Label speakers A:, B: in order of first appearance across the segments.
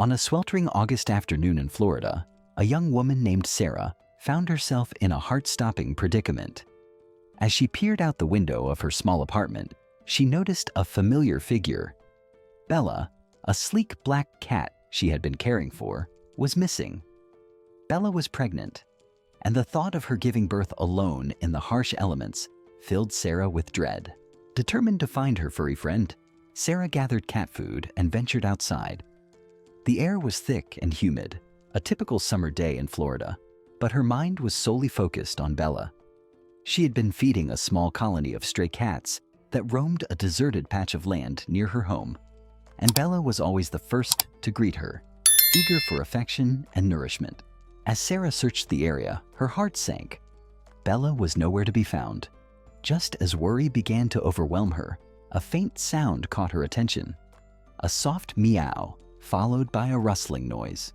A: On a sweltering August afternoon in Florida, a young woman named Sarah found herself in a heart-stopping predicament. As she peered out the window of her small apartment, she noticed a familiar figure. Bella, a sleek black cat she had been caring for, was missing. Bella was pregnant, and the thought of her giving birth alone in the harsh elements filled Sarah with dread. Determined to find her furry friend, Sarah gathered cat food and ventured outside. The air was thick and humid, a typical summer day in Florida, but her mind was solely focused on Bella. She had been feeding a small colony of stray cats that roamed a deserted patch of land near her home, and Bella was always the first to greet her, eager for affection and nourishment. As Sarah searched the area, her heart sank. Bella was nowhere to be found. Just as worry began to overwhelm her, a faint sound caught her attention. A soft meow, followed by a rustling noise.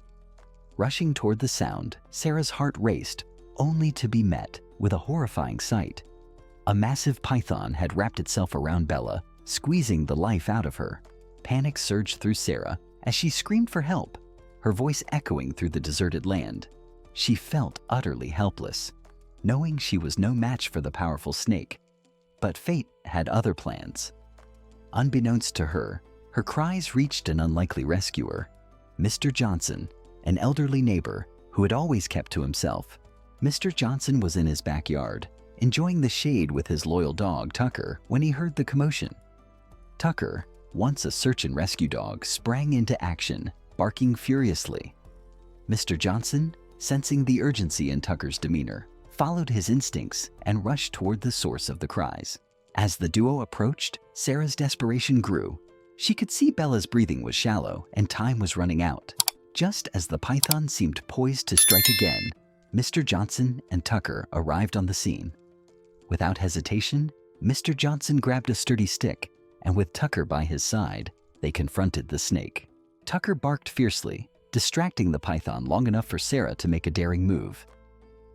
A: Rushing toward the sound, Sarah's heart raced, only to be met with a horrifying sight. A massive python had wrapped itself around Bella, squeezing the life out of her. Panic surged through Sarah as she screamed for help, her voice echoing through the deserted land. She felt utterly helpless, knowing she was no match for the powerful snake. But fate had other plans. Unbeknownst to her, her cries reached an unlikely rescuer, Mr. Johnson, an elderly neighbor who had always kept to himself. Mr. Johnson was in his backyard, enjoying the shade with his loyal dog, Tucker, when he heard the commotion. Tucker, once a search and rescue dog, sprang into action, barking furiously. Mr. Johnson, sensing the urgency in Tucker's demeanor, followed his instincts and rushed toward the source of the cries. As the duo approached, Sarah's desperation grew. She could see Bella's breathing was shallow and time was running out. Just as the python seemed poised to strike again, Mr. Johnson and Tucker arrived on the scene. Without hesitation, Mr. Johnson grabbed a sturdy stick, and with Tucker by his side, they confronted the snake. Tucker barked fiercely, distracting the python long enough for Sarah to make a daring move.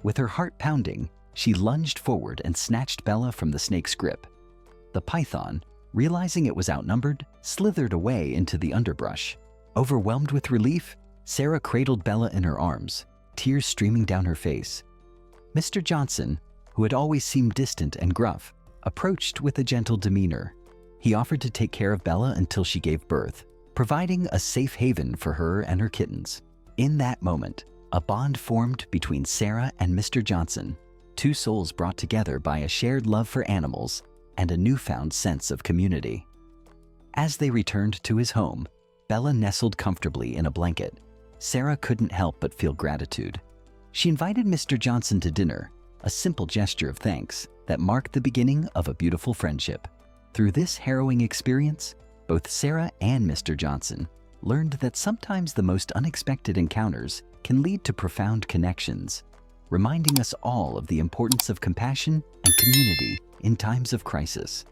A: With her heart pounding, she lunged forward and snatched Bella from the snake's grip. The python, realizing it was outnumbered, slithered away into the underbrush. Overwhelmed with relief, Sarah cradled Bella in her arms, tears streaming down her face. Mr. Johnson, who had always seemed distant and gruff, approached with a gentle demeanor. He offered to take care of Bella until she gave birth, providing a safe haven for her and her kittens. In that moment, a bond formed between Sarah and Mr. Johnson, two souls brought together by a shared love for animals and a newfound sense of community. As they returned to his home, Bella nestled comfortably in a blanket. Sarah couldn't help but feel gratitude. She invited Mr. Johnson to dinner, a simple gesture of thanks that marked the beginning of a beautiful friendship. Through this harrowing experience, both Sarah and Mr. Johnson learned that sometimes the most unexpected encounters can lead to profound connections, reminding us all of the importance of compassion and community in times of crisis.